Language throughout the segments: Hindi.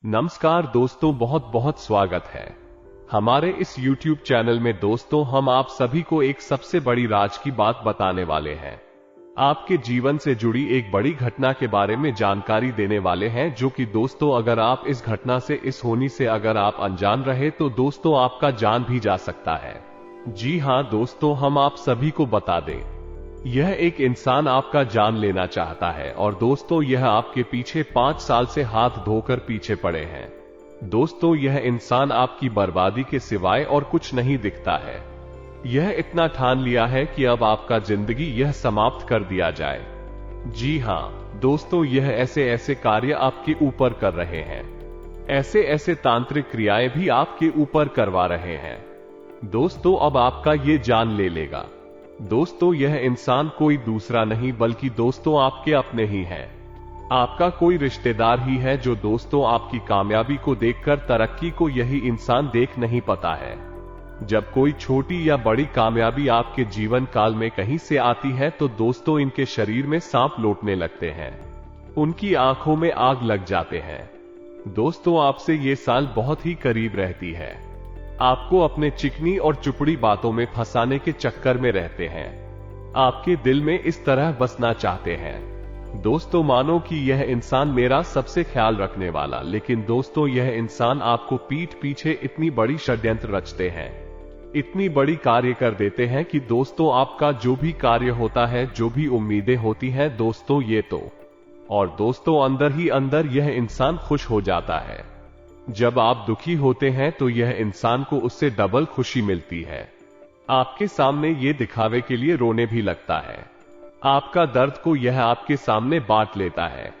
नमस्कार दोस्तों, बहुत बहुत स्वागत है हमारे इस YouTube चैनल में। दोस्तों, हम आप सभी को एक सबसे बड़ी राज की बात बताने वाले हैं। आपके जीवन से जुड़ी एक बड़ी घटना के बारे में जानकारी देने वाले हैं, जो कि दोस्तों अगर आप इस घटना से, इस होनी से अगर आप अनजान रहे तो दोस्तों आपका जान भी जा सकता है। जी हां दोस्तों, हम आप सभी को बता दें, यह एक इंसान आपका जान लेना चाहता है और दोस्तों यह आपके पीछे 5 साल से हाथ धोकर पीछे पड़े हैं। दोस्तों, यह इंसान आपकी बर्बादी के सिवाय और कुछ नहीं दिखता है। यह इतना ठान लिया है कि अब आपका जिंदगी यह समाप्त कर दिया जाए। जी हां दोस्तों, यह ऐसे ऐसे कार्य आपके ऊपर कर रहे हैं, ऐसे ऐसे तांत्रिक क्रियाएं भी आपके ऊपर करवा रहे हैं। दोस्तों, अब आपका ये जान ले लेगा। दोस्तों, यह इंसान कोई दूसरा नहीं बल्कि दोस्तों आपके अपने ही हैं। आपका कोई रिश्तेदार ही है जो दोस्तों आपकी कामयाबी को देखकर तरक्की को यही इंसान देख नहीं पाता है। जब कोई छोटी या बड़ी कामयाबी आपके जीवन काल में कहीं से आती है तो दोस्तों इनके शरीर में सांप लौटने लगते हैं, उनकी आंखों में आग लग जाते हैं। दोस्तों, आपसे ये साल बहुत ही करीब रहती है, आपको अपने चिकनी और चुपड़ी बातों में फंसाने के चक्कर में रहते हैं, आपके दिल में इस तरह बसना चाहते हैं। दोस्तों, मानो कि यह इंसान मेरा सबसे ख्याल रखने वाला, लेकिन दोस्तों यह इंसान आपको पीठ पीछे इतनी बड़ी षड्यंत्र रचते हैं, इतनी बड़ी कार्य कर देते हैं कि दोस्तों आपका जो भी कार्य होता है, जो भी उम्मीदें होती हैं दोस्तों, ये तो और दोस्तों अंदर ही अंदर यह इंसान खुश हो जाता है। जब आप दुखी होते हैं तो यह इंसान को उससे डबल खुशी मिलती है। आपके सामने ये दिखावे के लिए रोने भी लगता है, आपका दर्द को यह आपके सामने बांट लेता है।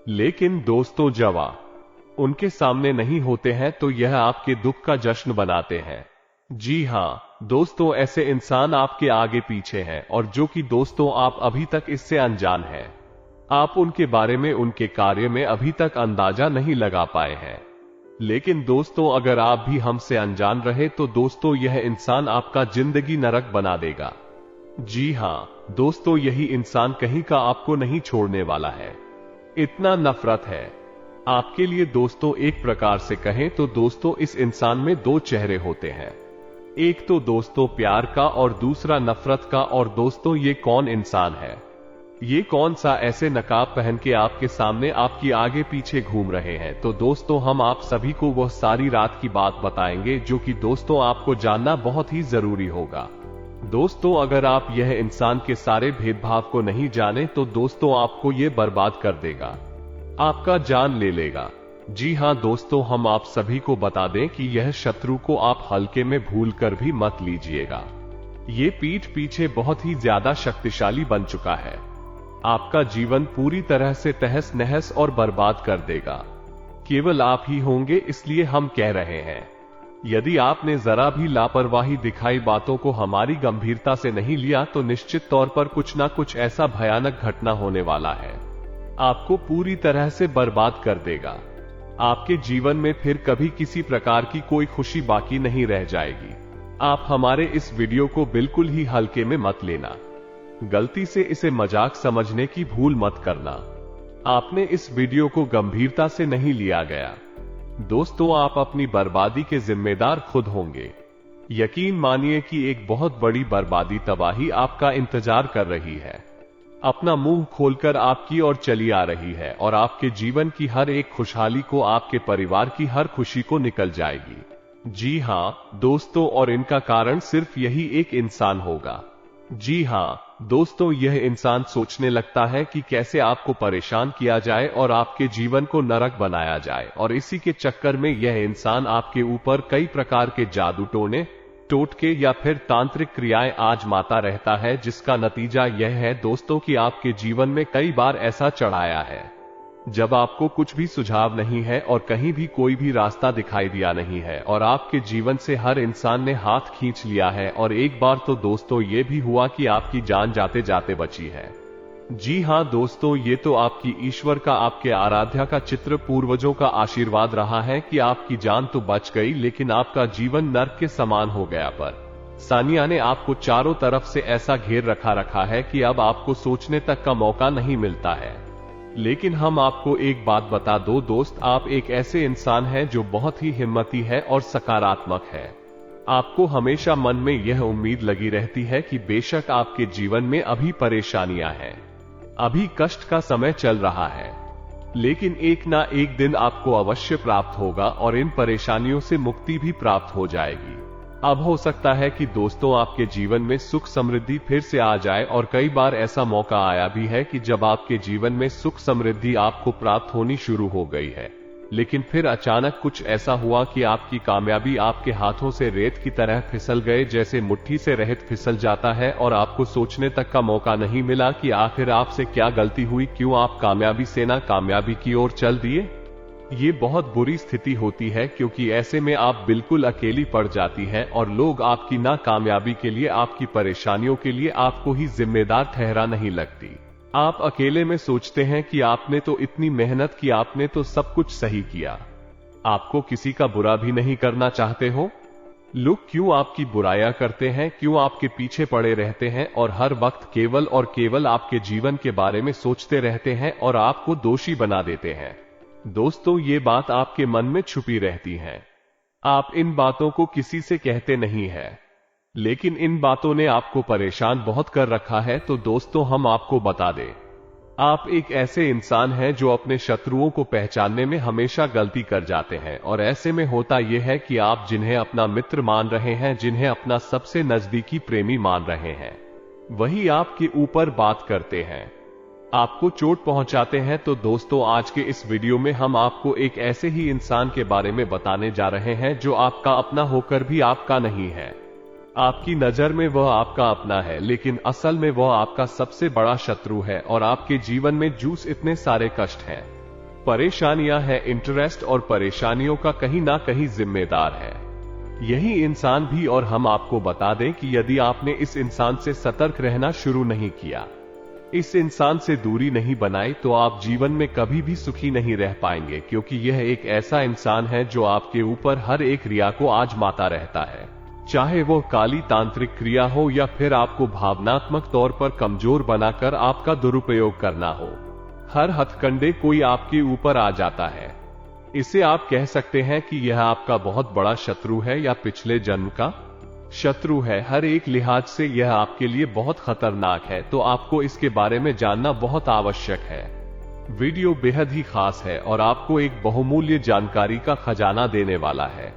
लेकिन दोस्तों जब आप उनके सामने नहीं होते हैं तो यह आपके दुख का जश्न बनाते हैं। जी हां दोस्तों, ऐसे इंसान आपके आगे पीछे हैं और जो कि दोस्तों आप अभी तक इससे अनजान हैं। आप उनके बारे में, उनके कार्य में अभी तक अंदाजा नहीं लगा पाए हैं। लेकिन दोस्तों अगर आप भी हमसे अनजान रहे तो दोस्तों यह इंसान आपका जिंदगी नरक बना देगा। जी हां दोस्तों, यही इंसान कहीं का आपको नहीं छोड़ने वाला है, इतना नफरत है आपके लिए। दोस्तों एक प्रकार से कहें तो दोस्तों इस इंसान में दो चेहरे होते हैं, एक तो दोस्तों प्यार का और दूसरा नफरत का। और दोस्तों ये कौन इंसान है, ये कौन सा ऐसे नकाब पहन के आपके सामने, आपकी आगे पीछे घूम रहे हैं? तो दोस्तों हम आप सभी को वह सारी रात की बात बताएंगे जो कि दोस्तों आपको जानना बहुत ही जरूरी होगा। दोस्तों अगर आप यह इंसान के सारे भेदभाव को नहीं जाने तो दोस्तों आपको ये बर्बाद कर देगा, आपका जान ले लेगा। जी हां दोस्तों, हम आप सभी को बता दें कि यह शत्रु को आप हल्के में भूल कर भी मत लीजिएगा। ये पीठ पीछे बहुत ही ज्यादा शक्तिशाली बन चुका है, आपका जीवन पूरी तरह से तहस नहस और बर्बाद कर देगा। केवल आप ही होंगे, इसलिए हम कह रहे हैं, यदि आपने जरा भी लापरवाही दिखाई, बातों को हमारी गंभीरता से नहीं लिया तो निश्चित तौर पर कुछ ना कुछ ऐसा भयानक घटना होने वाला है, आपको पूरी तरह से बर्बाद कर देगा। आपके जीवन में फिर कभी किसी प्रकार की कोई खुशी बाकी नहीं रह जाएगी। आप हमारे इस वीडियो को बिल्कुल ही हल्के में मत लेना, गलती से इसे मजाक समझने की भूल मत करना। आपने इस वीडियो को गंभीरता से नहीं लिया गया। दोस्तों आप अपनी बर्बादी के जिम्मेदार खुद होंगे। यकीन मानिए कि एक बहुत बड़ी बर्बादी, तबाही आपका इंतजार कर रही है, अपना मुंह खोलकर आपकी ओर चली आ रही है और आपके जीवन की हर एक खुशहाली को, आपके परिवार की हर खुशी को निकल जाएगी। जी हां दोस्तों, और इनका कारण सिर्फ यही एक इंसान होगा। जी हां दोस्तों, यह इंसान सोचने लगता है कि कैसे आपको परेशान किया जाए और आपके जीवन को नरक बनाया जाए, और इसी के चक्कर में यह इंसान आपके ऊपर कई प्रकार के जादू टोटके या फिर तांत्रिक क्रियाएं आजमाता रहता है, जिसका नतीजा यह है दोस्तों कि आपके जीवन में कई बार ऐसा चढ़ाया है जब आपको कुछ भी सुझाव नहीं है और कहीं भी कोई भी रास्ता दिखाई दिया नहीं है, और आपके जीवन से हर इंसान ने हाथ खींच लिया है। और एक बार तो दोस्तों ये भी हुआ कि आपकी जान जाते जाते बची है। जी हां दोस्तों, ये तो आपकी ईश्वर का, आपके आराध्या का चित्र, पूर्वजों का आशीर्वाद रहा है कि आपकी जान तो बच गई, लेकिन आपका जीवन नर्क के समान हो गया। पर सानिया ने आपको चारों तरफ से ऐसा घेर रखा है कि अब आपको सोचने तक का मौका नहीं मिलता है। लेकिन हम आपको एक बात बता दो दोस्त, आप एक ऐसे इंसान हैं जो बहुत ही हिम्मती है और सकारात्मक है। आपको हमेशा मन में यह उम्मीद लगी रहती है कि बेशक आपके जीवन में अभी परेशानियां हैं, अभी कष्ट का समय चल रहा है, लेकिन एक ना एक दिन आपको अवश्य प्राप्त होगा और इन परेशानियों से मुक्ति भी प्राप्त हो जाएगी। अब हो सकता है कि दोस्तों आपके जीवन में सुख समृद्धि फिर से आ जाए, और कई बार ऐसा मौका आया भी है कि जब आपके जीवन में सुख समृद्धि आपको प्राप्त होनी शुरू हो गई है, लेकिन फिर अचानक कुछ ऐसा हुआ कि आपकी कामयाबी आपके हाथों से रेत की तरह फिसल गए, जैसे मुट्ठी से रेत फिसल जाता है, और आपको सोचने तक का मौका नहीं मिला कि आखिर आपसे क्या गलती हुई, क्यों आप कामयाबी से ना कामयाबी की ओर चल दिए। ये बहुत बुरी स्थिति होती है, क्योंकि ऐसे में आप बिल्कुल अकेली पड़ जाती हैं और लोग आपकी नाकामयाबी के लिए, आपकी परेशानियों के लिए आपको ही जिम्मेदार ठहरा नहीं लगती। आप अकेले में सोचते हैं कि आपने तो इतनी मेहनत की, आपने तो सब कुछ सही किया, आपको किसी का बुरा भी नहीं करना चाहते हो। लोग क्यों आपकी बुराइयां करते हैं, क्यों आपके पीछे पड़े रहते हैं और हर वक्त केवल और केवल आपके जीवन के बारे में सोचते रहते हैं और आपको दोषी बना देते हैं। दोस्तों, ये बात आपके मन में छुपी रहती है, आप इन बातों को किसी से कहते नहीं है, लेकिन इन बातों ने आपको परेशान बहुत कर रखा है। तो दोस्तों, हम आपको बता दें, आप एक ऐसे इंसान हैं जो अपने शत्रुओं को पहचानने में हमेशा गलती कर जाते हैं, और ऐसे में होता यह है कि आप जिन्हें अपना मित्र मान रहे हैं, जिन्हें अपना सबसे नजदीकी प्रेमी मान रहे हैं, वही आपके ऊपर बात करते हैं, आपको चोट पहुंचाते हैं। तो दोस्तों, आज के इस वीडियो में हम आपको एक ऐसे ही इंसान के बारे में बताने जा रहे हैं जो आपका अपना होकर भी आपका नहीं है। आपकी नजर में वह आपका अपना है, लेकिन असल में वह आपका सबसे बड़ा शत्रु है, और आपके जीवन में जूस इतने सारे कष्ट हैं, परेशानियां हैं, इंटरेस्ट और परेशानियों का कहीं ना कहीं जिम्मेदार है यही इंसान भी। और हम आपको बता दें कि यदि आपने इस इंसान से सतर्क रहना शुरू नहीं किया, इस इंसान से दूरी नहीं बनाई, तो आप जीवन में कभी भी सुखी नहीं रह पाएंगे, क्योंकि यह एक ऐसा इंसान है जो आपके ऊपर हर एक क्रिया को आजमाता रहता है, चाहे वो काली तांत्रिक क्रिया हो या फिर आपको भावनात्मक तौर पर कमजोर बनाकर आपका दुरुपयोग करना हो। हर हथकंडे कोई आपके ऊपर आ जाता है। इसे आप कह सकते हैं कि यह आपका बहुत बड़ा शत्रु है या पिछले जन्म का शत्रु है। हर एक लिहाज से यह आपके लिए बहुत खतरनाक है, तो आपको इसके बारे में जानना बहुत आवश्यक है। वीडियो बेहद ही खास है और आपको एक बहुमूल्य जानकारी का खजाना देने वाला है।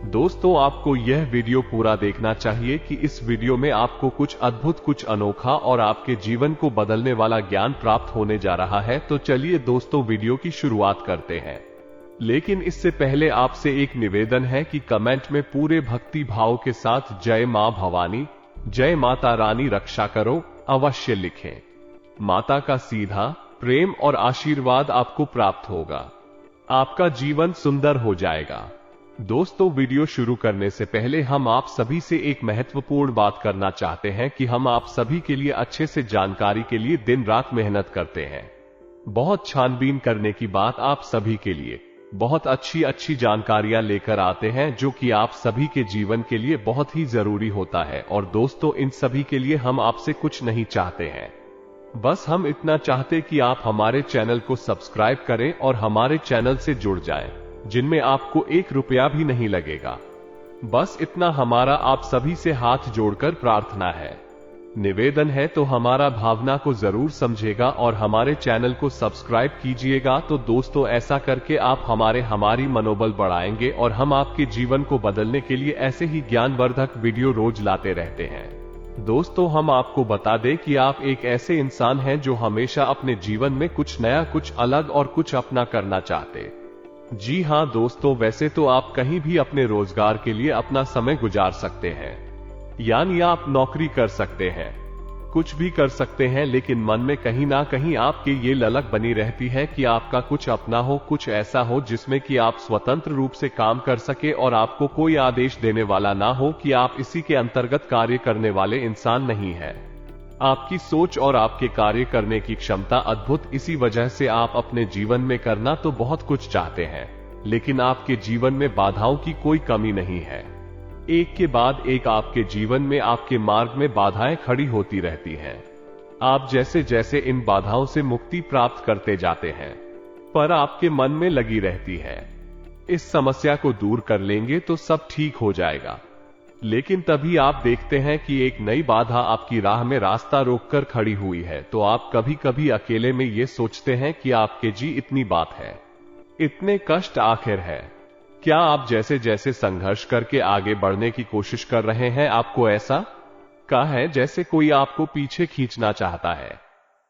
दोस्तों, आपको यह वीडियो पूरा देखना चाहिए कि इस वीडियो में आपको कुछ अद्भुत, कुछ अनोखा और आपके जीवन को बदलने वाला ज्ञान प्राप्त होने जा रहा है। तो चलिए दोस्तों, वीडियो की शुरुआत करते हैं, लेकिन इससे पहले आपसे एक निवेदन है कि कमेंट में पूरे भक्ति भाव के साथ जय मां भवानी, जय माता रानी रक्षा करो अवश्य लिखें। माता का सीधा प्रेम और आशीर्वाद आपको प्राप्त होगा, आपका जीवन सुंदर हो जाएगा। दोस्तों, वीडियो शुरू करने से पहले हम आप सभी से एक महत्वपूर्ण बात करना चाहते हैं कि हम आप सभी के लिए अच्छे से जानकारी के लिए दिन रात मेहनत करते हैं। बहुत छानबीन करने की बात आप सभी के लिए बहुत अच्छी जानकारियां लेकर आते हैं, जो कि आप सभी के जीवन के लिए बहुत ही जरूरी होता है। और दोस्तों, इन सभी के लिए हम आपसे कुछ नहीं चाहते हैं, बस हम इतना चाहते कि आप हमारे चैनल को सब्सक्राइब करें और हमारे चैनल से जुड़ जाएं, जिनमें आपको 1 रुपया भी नहीं लगेगा। बस इतना हमारा आप सभी से हाथ जोड़कर प्रार्थना है, निवेदन है। तो हमारा भावना को जरूर समझेगा और हमारे चैनल को सब्सक्राइब कीजिएगा। तो दोस्तों, ऐसा करके आप हमारी मनोबल बढ़ाएंगे और हम आपके जीवन को बदलने के लिए ऐसे ही ज्ञानवर्धक वीडियो रोज लाते रहते हैं। दोस्तों, हम आपको बता दें कि आप एक ऐसे इंसान हैं जो हमेशा अपने जीवन में कुछ नया, कुछ अलग और कुछ अपना करना चाहते। जी हां दोस्तों, वैसे तो आप कहीं भी अपने रोजगार के लिए अपना समय गुजार सकते हैं, यानी आप नौकरी कर सकते हैं, कुछ भी कर सकते हैं, लेकिन मन में कहीं ना कहीं आपके ये ललक बनी रहती है कि आपका कुछ अपना हो, कुछ ऐसा हो जिसमें कि आप स्वतंत्र रूप से काम कर सके और आपको कोई आदेश देने वाला ना हो कि आप इसी के अंतर्गत कार्य करने वाले इंसान नहीं है। आपकी सोच और आपके कार्य करने की क्षमता अद्भुत, इसी वजह से आप अपने जीवन में करना तो बहुत कुछ चाहते हैं, लेकिन आपके जीवन में बाधाओं की कोई कमी नहीं है। एक के बाद एक आपके जीवन में, आपके मार्ग में बाधाएं खड़ी होती रहती हैं। आप जैसे जैसे इन बाधाओं से मुक्ति प्राप्त करते जाते हैं, पर आपके मन में लगी रहती है। इस समस्या को दूर कर लेंगे तो सब ठीक हो जाएगा। लेकिन तभी आप देखते हैं कि एक नई बाधा आपकी राह में रास्ता रोककर खड़ी हुई है, तो आप कभी कभी अकेले में ये सोचते हैं कि आपके जी इतनी बात है, इतने कष्ट आखिर है। क्या आप जैसे जैसे संघर्ष करके आगे बढ़ने की कोशिश कर रहे हैं, आपको ऐसा का है जैसे कोई आपको पीछे खींचना चाहता है,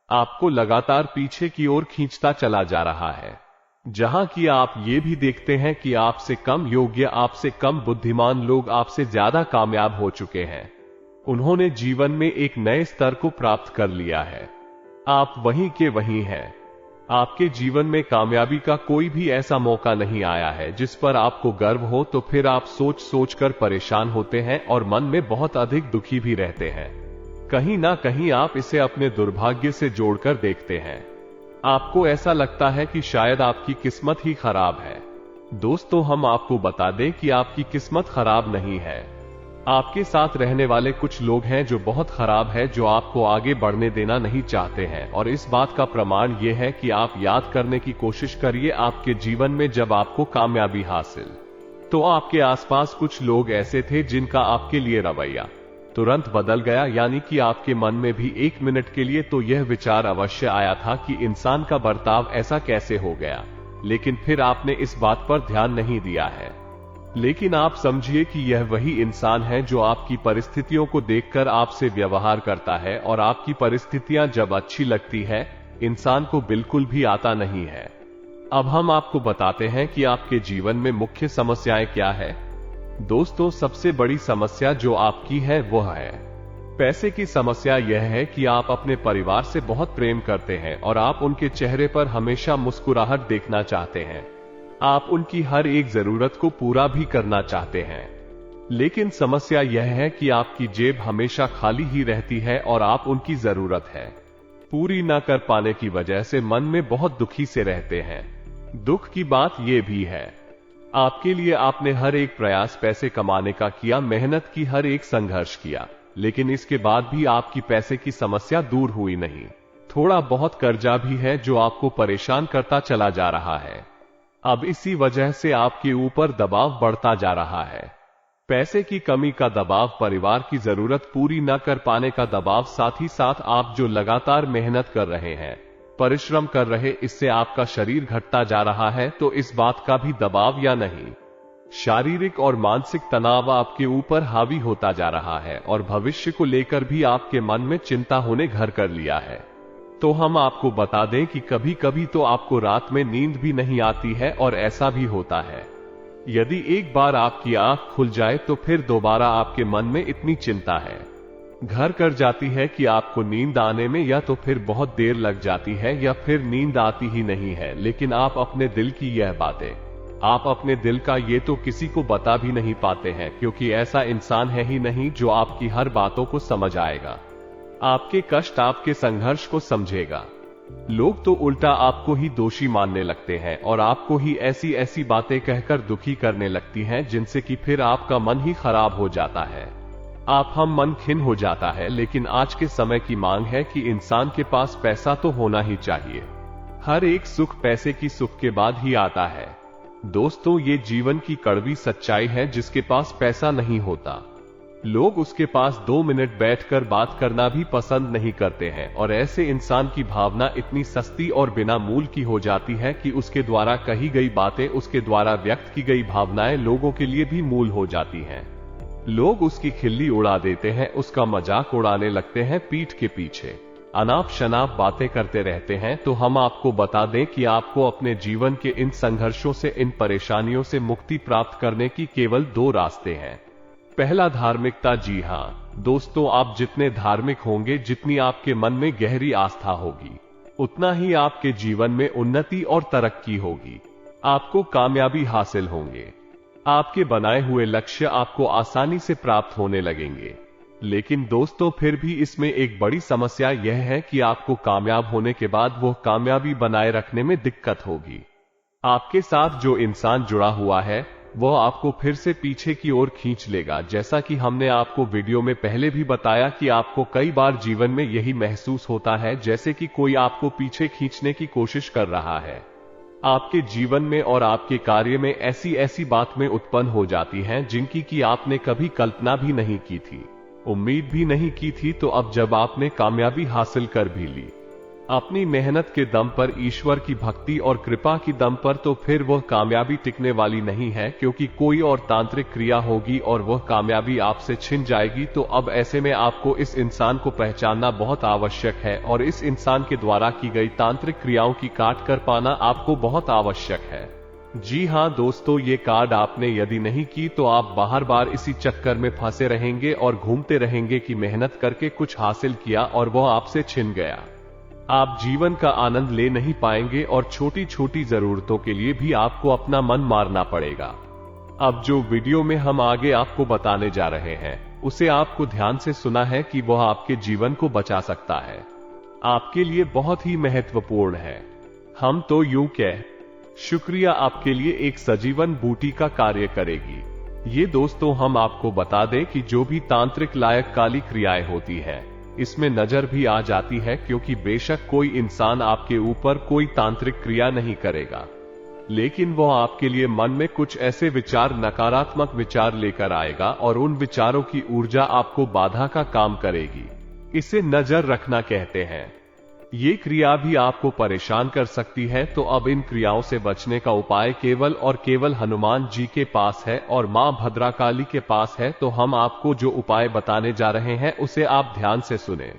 आपको लगातार पीछे की ओर खींचता चला जा रहा है, जहां कि आप ये भी देखते हैं कि आपसे कम योग्य, आपसे कम बुद्धिमान लोग आपसे ज्यादा कामयाब हो चुके हैं। उन्होंने जीवन में एक नए स्तर को प्राप्त कर लिया है। आप वहीं के वहीं हैं। आपके जीवन में कामयाबी का कोई भी ऐसा मौका नहीं आया है जिस पर आपको गर्व हो, तो फिर आप सोच सोच कर परेशान होते हैं और मन में बहुत अधिक दुखी भी रहते हैं। कहीं ना कहीं आप इसे अपने दुर्भाग्य से जोड़कर देखते हैं। आपको ऐसा लगता है कि शायद आपकी किस्मत ही खराब है। दोस्तों, हम आपको बता दें कि आपकी किस्मत खराब नहीं है। आपके साथ रहने वाले कुछ लोग हैं जो बहुत खराब है, जो आपको आगे बढ़ने देना नहीं चाहते हैं। और इस बात का प्रमाण यह है कि आप याद करने की कोशिश करिए, आपके जीवन में जब आपको कामयाबी हासिल, तो आपके आसपास कुछ लोग ऐसे थे जिनका आपके लिए रवैया तुरंत बदल गया। यानी कि आपके मन में भी एक मिनट के लिए तो यह विचार अवश्य आया था कि इंसान का बर्ताव ऐसा कैसे हो गया, लेकिन फिर आपने इस बात पर ध्यान नहीं दिया है। लेकिन आप समझिए कि यह वही इंसान है जो आपकी परिस्थितियों को देखकर आपसे व्यवहार करता है, और आपकी परिस्थितियां जब अच्छी लगती है, इंसान को बिल्कुल भी आता नहीं है। अब हम आपको बताते हैं कि आपके जीवन में मुख्य समस्याएं क्या है। दोस्तों, सबसे बड़ी समस्या जो आपकी है वह है पैसे की समस्या। यह है कि आप अपने परिवार से बहुत प्रेम करते हैं और आप उनके चेहरे पर हमेशा मुस्कुराहट देखना चाहते हैं। आप उनकी हर एक जरूरत को पूरा भी करना चाहते हैं, लेकिन समस्या यह है कि आपकी जेब हमेशा खाली ही रहती है और आप उनकी जरूरत है पूरी न कर पाने की वजह से मन में बहुत दुखी से रहते हैं। दुख की बात यह भी है, आपके लिए आपने हर एक प्रयास पैसे कमाने का किया, मेहनत की, हर एक संघर्ष किया, लेकिन इसके बाद भी आपकी पैसे की समस्या दूर हुई नहीं। थोड़ा बहुत कर्जा भी है जो आपको परेशान करता चला जा रहा है। अब इसी वजह से आपके ऊपर दबाव बढ़ता जा रहा है। पैसे की कमी का दबाव, परिवार की जरूरत पूरी न कर पाने का दबाव, साथ ही साथ आप जो लगातार मेहनत कर रहे हैं, परिश्रम कर रहे, इससे आपका शरीर घटता जा रहा है, तो इस बात का भी दबाव या नहीं, शारीरिक और मानसिक तनाव आपके ऊपर हावी होता जा रहा है और भविष्य को लेकर भी आपके मन में चिंता होने घर कर लिया है। तो हम आपको बता दें कि कभी कभी तो आपको रात में नींद भी नहीं आती है, और ऐसा भी होता है यदि एक बार आपकी आंख खुल जाए तो फिर दोबारा आपके मन में इतनी चिंता है घर कर जाती है कि आपको नींद आने में या तो फिर बहुत देर लग जाती है या फिर नींद आती ही नहीं है। लेकिन आप अपने दिल की यह बातें, आप अपने दिल का ये तो किसी को बता भी नहीं पाते हैं, क्योंकि ऐसा इंसान है ही नहीं जो आपकी हर बातों को समझ आएगा, आपके कष्ट, आपके संघर्ष को समझेगा। लोग तो उल्टा आपको ही दोषी मानने लगते हैं और आपको ही ऐसी ऐसी बातें कहकर दुखी करने लगती हैं जिनसे कि फिर आपका मन ही खराब हो जाता है, आप हम मन खिन्न हो जाता है। लेकिन आज के समय की मांग है कि इंसान के पास पैसा तो होना ही चाहिए। हर एक सुख पैसे की सुख के बाद ही आता है। दोस्तों, ये जीवन की कड़वी सच्चाई है। जिसके पास पैसा नहीं होता, लोग उसके पास 2 मिनट बैठकर बात करना भी पसंद नहीं करते हैं, और ऐसे इंसान की भावना इतनी सस्ती और बिना मूल की हो जाती है कि उसके द्वारा कही गई बातें, उसके द्वारा व्यक्त की गई भावनाएं लोगों के लिए भी मूल हो जाती हैं। लोग उसकी खिल्ली उड़ा देते हैं, उसका मजाक उड़ाने लगते हैं, पीठ के पीछे अनाप शनाप बातें करते रहते हैं। तो हम आपको बता दें कि आपको अपने जीवन के इन संघर्षों से, इन परेशानियों से मुक्ति प्राप्त करने की केवल 2 रास्ते हैं। पहला, धार्मिकता। जी हाँ दोस्तों, आप जितने धार्मिक होंगे, जितनी आपके मन में गहरी आस्था होगी, उतना ही आपके जीवन में उन्नति और तरक्की होगी, आपको कामयाबी हासिल होंगे, आपके बनाए हुए लक्ष्य आपको आसानी से प्राप्त होने लगेंगे। लेकिन दोस्तों, फिर भी इसमें एक बड़ी समस्या यह है कि आपको कामयाब होने के बाद वो कामयाबी बनाए रखने में दिक्कत होगी। आपके साथ जो इंसान जुड़ा हुआ है वह आपको फिर से पीछे की ओर खींच लेगा। जैसा कि हमने आपको वीडियो में पहले भी बताया कि आपको कई बार जीवन में यही महसूस होता है जैसे कि कोई आपको पीछे खींचने की कोशिश कर रहा है। आपके जीवन में और आपके कार्य में ऐसी ऐसी बातें उत्पन्न हो जाती हैं जिनकी कि आपने कभी कल्पना भी नहीं की थी, उम्मीद भी नहीं की थी। तो अब जब आपने कामयाबी हासिल कर भी ली अपनी मेहनत के दम पर, ईश्वर की भक्ति और कृपा की दम पर, तो फिर वह कामयाबी टिकने वाली नहीं है, क्योंकि कोई और तांत्रिक क्रिया होगी और वह कामयाबी आपसे छिन जाएगी। तो अब ऐसे में आपको इस इंसान को पहचानना बहुत आवश्यक है और इस इंसान के द्वारा की गई तांत्रिक क्रियाओं की काट कर पाना आपको बहुत आवश्यक है। जी हां दोस्तों, ये कार्ड आपने यदि नहीं की तो आप बार बार इसी चक्कर में फंसे रहेंगे और घूमते रहेंगे कि मेहनत करके कुछ हासिल किया और वह आपसे छिन गया। आप जीवन का आनंद ले नहीं पाएंगे और छोटी छोटी जरूरतों के लिए भी आपको अपना मन मारना पड़ेगा। अब जो वीडियो में हम आगे आपको बताने जा रहे हैं उसे आपको ध्यान से सुना है कि वह आपके जीवन को बचा सकता है, आपके लिए बहुत ही महत्वपूर्ण है। हम तो यूं कह शुक्रिया आपके लिए एक सजीवन बूटी का कार्य करेगी। ये दोस्तों हम आपको बता दें कि जो भी तांत्रिक लायक काली क्रियाएं होती हैं इसमें नजर भी आ जाती है, क्योंकि बेशक कोई इंसान आपके ऊपर कोई तांत्रिक क्रिया नहीं करेगा, लेकिन वह आपके लिए मन में कुछ ऐसे विचार, नकारात्मक विचार लेकर आएगा और उन विचारों की ऊर्जा आपको बाधा का काम करेगी। इसे नजर रखना कहते हैं। ये क्रिया भी आपको परेशान कर सकती है। तो अब इन क्रियाओं से बचने का उपाय केवल और केवल हनुमान जी के पास है और मां भद्रकाली के पास है। तो हम आपको जो उपाय बताने जा रहे हैं उसे आप ध्यान से सुनें।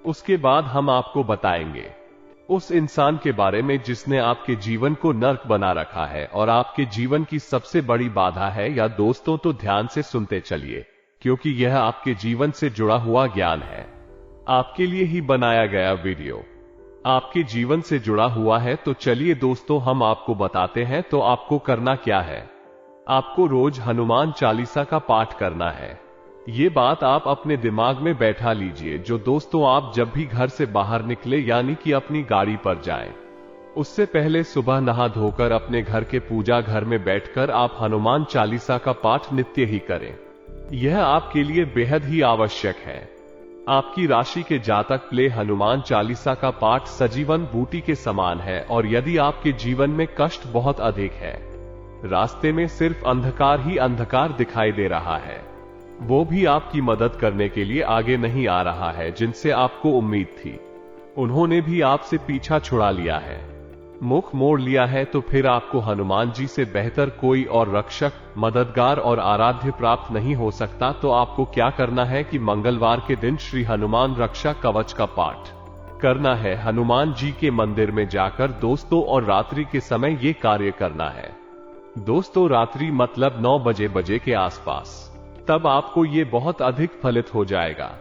उसके बाद हम आपको बताएंगे उस इंसान के बारे में जिसने आपके जीवन को नर्क बना रखा है और आपके जीवन की सबसे बड़ी बाधा है। या दोस्तों तो ध्यान से सुनते चलिए, क्योंकि यह आपके जीवन से जुड़ा हुआ ज्ञान है, आपके लिए ही बनाया गया वीडियो आपके जीवन से जुड़ा हुआ है। तो चलिए दोस्तों हम आपको बताते हैं। तो आपको करना क्या है, आपको रोज हनुमान चालीसा का पाठ करना है। ये बात आप अपने दिमाग में बैठा लीजिए। जो दोस्तों आप जब भी घर से बाहर निकले यानी कि अपनी गाड़ी पर जाएं, उससे पहले सुबह नहा धोकर अपने घर के पूजा घर में बैठकर आप हनुमान चालीसा का पाठ नित्य ही करें। यह आपके लिए बेहद ही आवश्यक है। आपकी राशि के जातक प्ले हनुमान चालीसा का पाठ सजीवन बूटी के समान है। और यदि आपके जीवन में कष्ट बहुत अधिक है, रास्ते में सिर्फ अंधकार ही अंधकार दिखाई दे रहा है, वो भी आपकी मदद करने के लिए आगे नहीं आ रहा है, जिनसे आपको उम्मीद थी उन्होंने भी आपसे पीछा छुड़ा लिया है, मुख मोड़ लिया है, तो फिर आपको हनुमान जी से बेहतर कोई और रक्षक, मददगार और आराध्य प्राप्त नहीं हो सकता। तो आपको क्या करना है कि मंगलवार के दिन श्री हनुमान रक्षा कवच का पाठ करना है हनुमान जी के मंदिर में जाकर दोस्तों, और रात्रि के समय ये कार्य करना है दोस्तों। रात्रि मतलब 9 बजे के आसपास, तब आपको ये बहुत अधिक फलित हो जाएगा।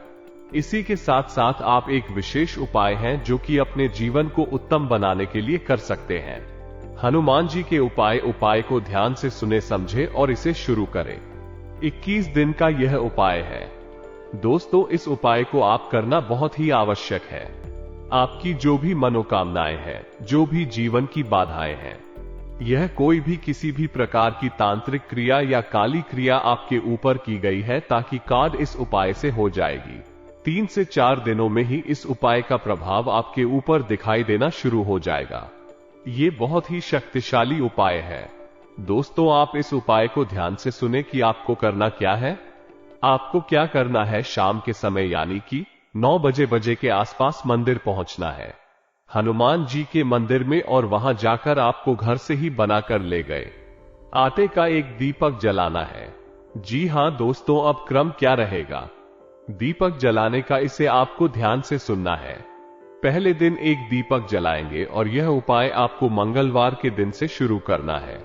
इसी के साथ साथ आप एक विशेष उपाय हैं जो कि अपने जीवन को उत्तम बनाने के लिए कर सकते हैं। हनुमान जी के उपाय को ध्यान से सुने समझे और इसे शुरू करें। 21 दिन का यह उपाय है दोस्तों। इस उपाय को आप करना बहुत ही आवश्यक है। आपकी जो भी मनोकामनाएं हैं, जो भी जीवन की बाधाएं हैं, यह कोई भी किसी भी प्रकार की तांत्रिक क्रिया या काली क्रिया आपके ऊपर की गई है, ताकि कार्ड इस उपाय से हो जाएगी। 3 से 4 दिनों में ही इस उपाय का प्रभाव आपके ऊपर दिखाई देना शुरू हो जाएगा। ये बहुत ही शक्तिशाली उपाय है दोस्तों। आप इस उपाय को ध्यान से सुने कि आपको करना क्या है। आपको क्या करना है, शाम के समय यानी कि 9 बजे के आसपास मंदिर पहुंचना है, हनुमान जी के मंदिर में, और वहां जाकर आपको घर से ही बनाकर ले गए आटे का एक दीपक जलाना है। जी हां दोस्तों, अब क्रम क्या रहेगा दीपक जलाने का, इसे आपको ध्यान से सुनना है। पहले दिन एक दीपक जलाएंगे और यह उपाय आपको मंगलवार के दिन से शुरू करना है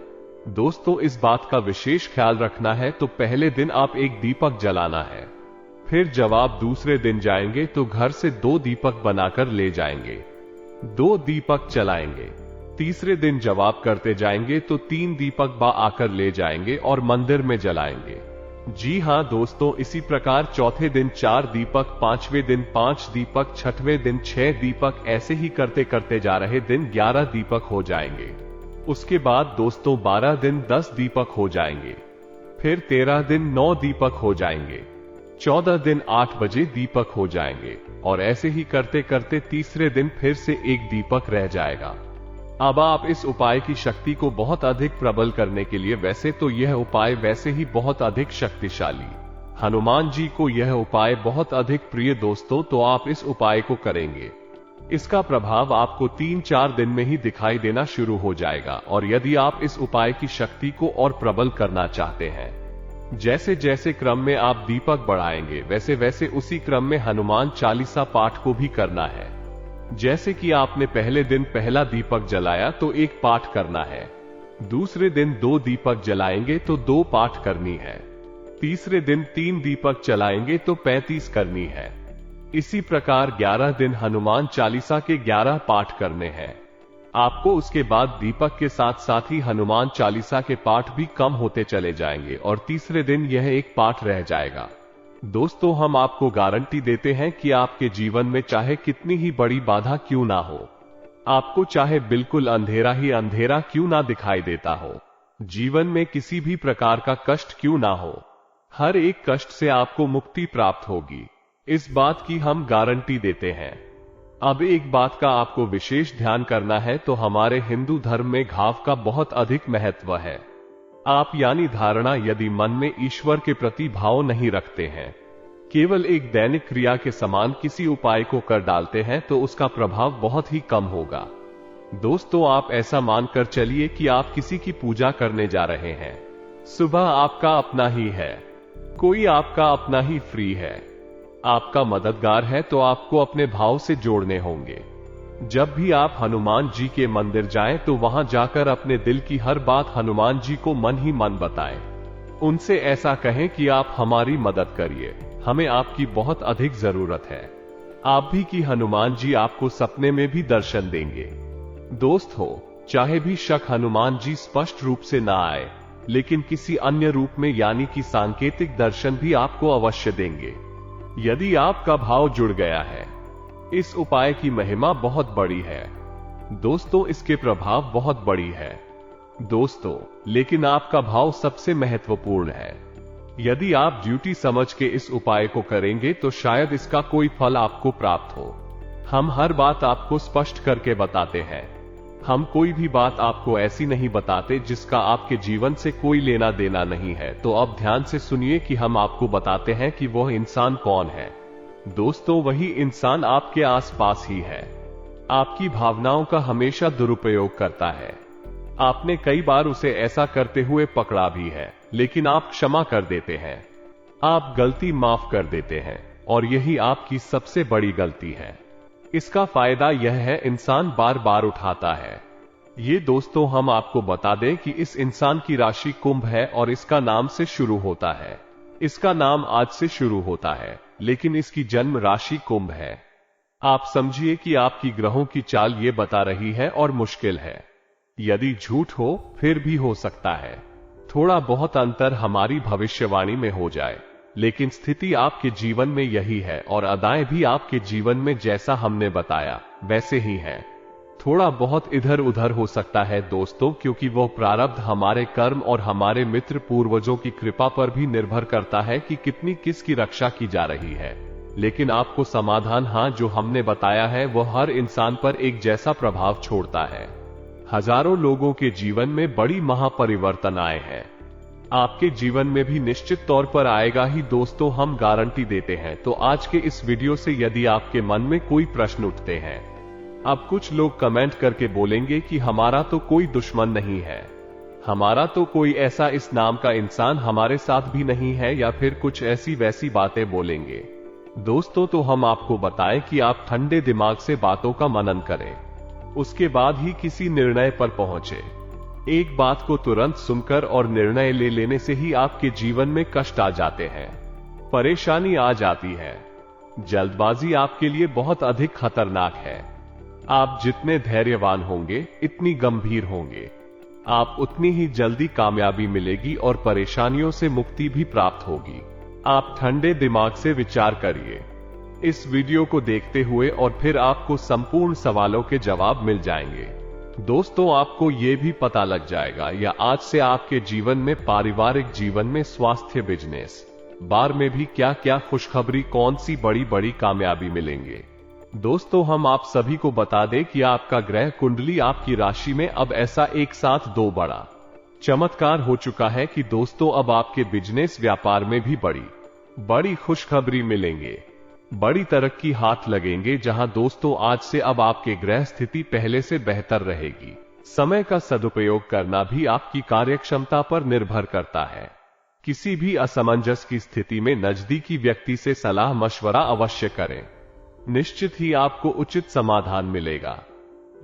दोस्तों। इस बात का विशेष ख्याल रखना है। तो पहले दिन आप एक दीपक जलाना है, फिर जब आप दूसरे दिन जाएंगे तो घर से 2 दीपक बनाकर ले जाएंगे, 2 दीपक जलाएंगे। तीसरे दिन जब आप करते जाएंगे तो 3 दीपक आकर ले जाएंगे और मंदिर में जलाएंगे। जी हां दोस्तों, इसी प्रकार चौथे दिन 4 दीपक, 5वें दिन 5 दीपक, 6वें दिन 6 दीपक, ऐसे ही करते करते जा रहे दिन 11 दीपक हो जाएंगे। उसके बाद दोस्तों 12 दिन 10 दीपक हो जाएंगे, फिर 13 दिन 9 दीपक हो जाएंगे, 14 दिन 8 बजे दीपक हो जाएंगे, और ऐसे ही करते करते तीसरे दिन फिर से 1 दीपक रह जाएगा। अब आप इस उपाय की शक्ति को बहुत अधिक प्रबल करने के लिए, वैसे तो यह उपाय वैसे ही बहुत अधिक शक्तिशाली, हनुमान जी को यह उपाय बहुत अधिक प्रिय दोस्तों, तो आप इस उपाय को करेंगे, इसका प्रभाव आपको 3-4 दिन में ही दिखाई देना शुरू हो जाएगा। और यदि आप इस उपाय की शक्ति को और प्रबल करना चाहते हैं, जैसे जैसे क्रम में आप दीपक बढ़ाएंगे वैसे वैसे उसी क्रम में हनुमान चालीसा पाठ को भी करना है। जैसे कि आपने पहले दिन पहला दीपक जलाया तो 1 पाठ करना है, दूसरे दिन 2 दीपक जलाएंगे तो 2 पाठ करनी है, तीसरे दिन 3 दीपक जलाएंगे तो 35 करनी है। इसी प्रकार 11 दिन हनुमान चालीसा के 11 पाठ करने हैं आपको। उसके बाद दीपक के साथ साथ ही हनुमान चालीसा के पाठ भी कम होते चले जाएंगे और तीसरे दिन यह 1 पाठ रह जाएगा। दोस्तों, हम आपको गारंटी देते हैं कि आपके जीवन में चाहे कितनी ही बड़ी बाधा क्यों ना हो, आपको चाहे बिल्कुल अंधेरा ही अंधेरा क्यों ना दिखाई देता हो, जीवन में किसी भी प्रकार का कष्ट क्यों ना हो, हर एक कष्ट से आपको मुक्ति प्राप्त होगी, इस बात की हम गारंटी देते हैं। अब एक बात का आपको विशेष ध्यान करना है, तो हमारे हिंदू धर्म में घाव का बहुत अधिक महत्व है। आप यानी धारणा यदि मन में ईश्वर के प्रति भाव नहीं रखते हैं, केवल एक दैनिक क्रिया के समान किसी उपाय को कर डालते हैं, तो उसका प्रभाव बहुत ही कम होगा। दोस्तों, आप ऐसा मानकर चलिए कि आप किसी की पूजा करने जा रहे हैं, सुबह आपका अपना ही है, कोई आपका अपना ही फ्री है, आपका मददगार है, तो आपको अपने भाव से जोड़ने होंगे। जब भी आप हनुमान जी के मंदिर जाएं तो वहां जाकर अपने दिल की हर बात हनुमान जी को मन ही मन बताएं। उनसे ऐसा कहें कि आप हमारी मदद करिए, हमें आपकी बहुत अधिक जरूरत है। आप भी कि हनुमान जी आपको सपने में भी दर्शन देंगे। दोस्त हो, चाहे भी शक हनुमान जी स्पष्ट रूप से ना आए, लेकिन किसी अन्य रूप में यानी कि सांकेतिक दर्शन भी आपको अवश्य देंगे, यदि आपका भाव जुड़ गया है। इस उपाय की महिमा बहुत बड़ी है दोस्तों, इसके प्रभाव बहुत बड़ी है दोस्तों, लेकिन आपका भाव सबसे महत्वपूर्ण है। यदि आप ड्यूटी समझ के इस उपाय को करेंगे तो शायद इसका कोई फल आपको प्राप्त हो। हम हर बात आपको स्पष्ट करके बताते हैं, हम कोई भी बात आपको ऐसी नहीं बताते जिसका आपके जीवन से कोई लेना देना नहीं है। तो अब ध्यान से सुनिए कि हम आपको बताते हैं कि वह इंसान कौन है। दोस्तों, वही इंसान आपके आसपास ही है, आपकी भावनाओं का हमेशा दुरुपयोग करता है। आपने कई बार उसे ऐसा करते हुए पकड़ा भी है, लेकिन आप क्षमा कर देते हैं, आप गलती माफ कर देते हैं, और यही आपकी सबसे बड़ी गलती है। इसका फायदा यह है, इंसान बार बार उठाता है। ये दोस्तों, हम आपको बता दें कि इस इंसान की राशि कुंभ है और इसका नाम से शुरू होता है। इसका नाम आज से शुरू होता है, लेकिन इसकी जन्म राशि कुंभ है। आप समझिए कि आपकी ग्रहों की चाल ये बता रही है और मुश्किल है। यदि झूठ हो फिर भी हो सकता है, थोड़ा बहुत अंतर हमारी भविष्यवाणी में हो जाए, लेकिन स्थिति आपके जीवन में यही है और अदाएं भी आपके जीवन में जैसा हमने बताया वैसे ही हैं। थोड़ा बहुत इधर उधर हो सकता है दोस्तों, क्योंकि वो प्रारब्ध हमारे कर्म और हमारे मित्र पूर्वजों की कृपा पर भी निर्भर करता है कि कितनी किसकी रक्षा की जा रही है। लेकिन आपको समाधान, हां, जो हमने बताया है वह हर इंसान पर एक जैसा प्रभाव छोड़ता है। हजारों लोगों के जीवन में बड़ी महापरिवर्तन आए हैं, आपके जीवन में भी निश्चित तौर पर आएगा ही दोस्तों, हम गारंटी देते हैं। तो आज के इस वीडियो से यदि आपके मन में कोई प्रश्न उठते हैं, अब कुछ लोग कमेंट करके बोलेंगे कि हमारा तो कोई दुश्मन नहीं है, हमारा तो कोई ऐसा इस नाम का इंसान हमारे साथ भी नहीं है, या फिर कुछ ऐसी वैसी बातें बोलेंगे। दोस्तों, तो हम आपको बताएं कि आप ठंडे दिमाग से बातों का मनन करें, उसके बाद ही किसी निर्णय पर पहुंचे। एक बात को तुरंत सुनकर और निर्णय ले लेने से ही आपके जीवन में कष्ट आ जाते हैं, परेशानी आ जाती है। जल्दबाजी आपके लिए बहुत अधिक खतरनाक है। आप जितने धैर्यवान होंगे, इतनी गंभीर होंगे, आप उतनी ही जल्दी कामयाबी मिलेगी और परेशानियों से मुक्ति भी प्राप्त होगी। आप ठंडे दिमाग से विचार करिए इस वीडियो को देखते हुए और फिर आपको संपूर्ण सवालों के जवाब मिल जाएंगे। दोस्तों, आपको ये भी पता लग जाएगा या आज से आपके जीवन में, पारिवारिक जीवन में, स्वास्थ्य, बिजनेस, बार में भी क्या क्या खुशखबरी, कौन सी बड़ी बड़ी कामयाबी मिलेंगे। दोस्तों, हम आप सभी को बता दें कि आपका ग्रह कुंडली आपकी राशि में अब ऐसा एक साथ दो बड़ा चमत्कार हो चुका है कि दोस्तों अब आपके बिजनेस, व्यापार में भी बड़ी खुशखबरी मिलेंगे, बड़ी तरक्की हाथ लगेंगे। जहां दोस्तों आज से अब आपके ग्रह स्थिति पहले से बेहतर रहेगी। समय का सदुपयोग करना भी आपकी कार्यक्षमता पर निर्भर करता है। किसी भी असमंजस की स्थिति में नजदीकी व्यक्ति से सलाह मशवरा अवश्य करें, निश्चित ही आपको उचित समाधान मिलेगा।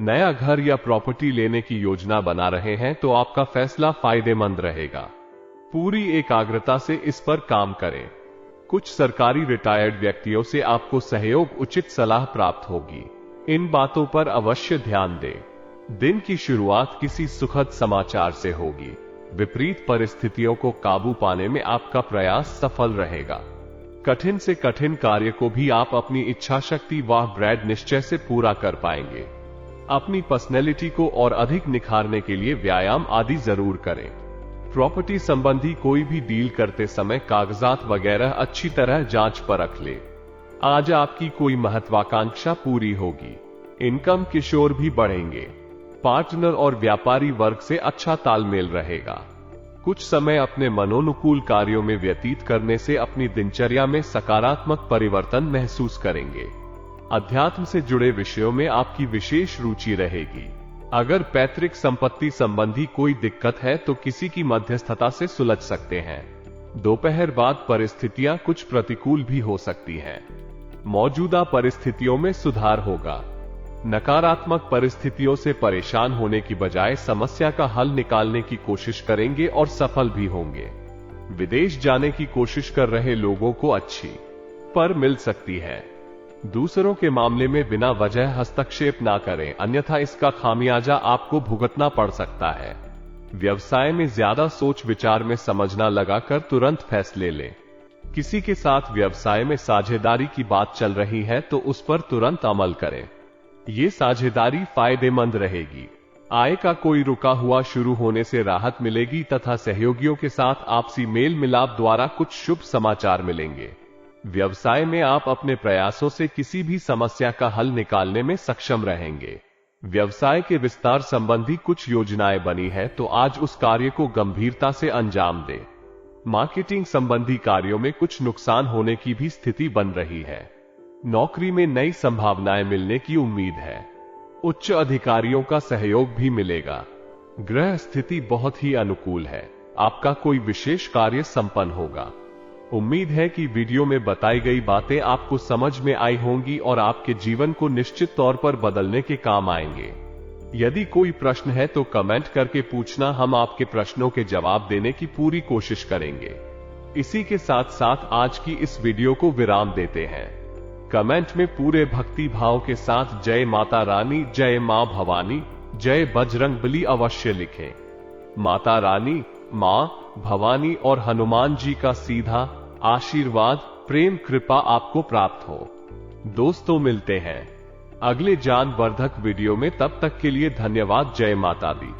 नया घर या प्रॉपर्टी लेने की योजना बना रहे हैं तो आपका फैसला फायदेमंद रहेगा। पूरी एकाग्रता से इस पर काम करें। कुछ सरकारी रिटायर्ड व्यक्तियों से आपको सहयोग, उचित सलाह प्राप्त होगी। इन बातों पर अवश्य ध्यान दें। दिन की शुरुआत किसी सुखद समाचार से होगी। विपरीत परिस्थितियों को काबू पाने में आपका प्रयास सफल रहेगा। कठिन से कठिन कार्य को भी आप अपनी इच्छा शक्ति व दृढ़ निश्चय से पूरा कर पाएंगे। अपनी पर्सनैलिटी को और अधिक निखारने के लिए व्यायाम आदि जरूर करें। प्रॉपर्टी संबंधी कोई भी डील करते समय कागजात वगैरह अच्छी तरह जांच परख ले। आज आपकी कोई महत्वाकांक्षा पूरी होगी। इनकम किशोर भी बढ़ेंगे। पार्टनर और व्यापारी वर्ग से अच्छा तालमेल रहेगा। कुछ समय अपने मनोनुकूल कार्यों में व्यतीत करने से अपनी दिनचर्या में सकारात्मक परिवर्तन महसूस करेंगे। अध्यात्म से जुड़े विषयों में आपकी विशेष रुचि रहेगी। अगर पैतृक संपत्ति संबंधी कोई दिक्कत है तो किसी की मध्यस्थता से सुलझ सकते हैं। दोपहर बाद परिस्थितियां कुछ प्रतिकूल भी हो सकती हैं। मौजूदा परिस्थितियों में सुधार होगा। नकारात्मक परिस्थितियों से परेशान होने की बजाय समस्या का हल निकालने की कोशिश करेंगे और सफल भी होंगे। विदेश जाने की कोशिश कर रहे लोगों को अच्छी पर मिल सकती है। दूसरों के मामले में बिना वजह हस्तक्षेप ना करें, अन्यथा इसका खामियाजा आपको भुगतना पड़ सकता है। व्यवसाय में ज्यादा सोच विचार में समझना लगाकर तुरंत फैसले लें। किसी के साथ व्यवसाय में साझेदारी की बात चल रही है तो उस पर तुरंत अमल करें। ये साझेदारी फायदेमंद रहेगी। आय का कोई रुका हुआ शुरू होने से राहत मिलेगी तथा सहयोगियों के साथ आपसी मेल मिलाप द्वारा कुछ शुभ समाचार मिलेंगे। व्यवसाय में आप अपने प्रयासों से किसी भी समस्या का हल निकालने में सक्षम रहेंगे। व्यवसाय के विस्तार संबंधी कुछ योजनाएं बनी है तो आज उस कार्य को गंभीरता से अंजाम दें। मार्केटिंग संबंधी कार्यों में कुछ नुकसान होने की भी स्थिति बन रही है। नौकरी में नई संभावनाएं मिलने की उम्मीद है। उच्च अधिकारियों का सहयोग भी मिलेगा। ग्रह स्थिति बहुत ही अनुकूल है। आपका कोई विशेष कार्य संपन्न होगा। उम्मीद है कि वीडियो में बताई गई बातें आपको समझ में आई होंगी और आपके जीवन को निश्चित तौर पर बदलने के काम आएंगे। यदि कोई प्रश्न है तो कमेंट करके पूछना, हम आपके प्रश्नों के जवाब देने की पूरी कोशिश करेंगे। इसी के साथ साथ आज की इस वीडियो को विराम देते हैं। कमेंट में पूरे भक्ति भाव के साथ जय माता रानी, जय मां भवानी, जय बजरंगबली अवश्य लिखें। माता रानी, मां भवानी और हनुमान जी का सीधा आशीर्वाद, प्रेम, कृपा आपको प्राप्त हो। दोस्तों, मिलते हैं अगले ज्ञानवर्धक वीडियो में। तब तक के लिए धन्यवाद। जय माता दी।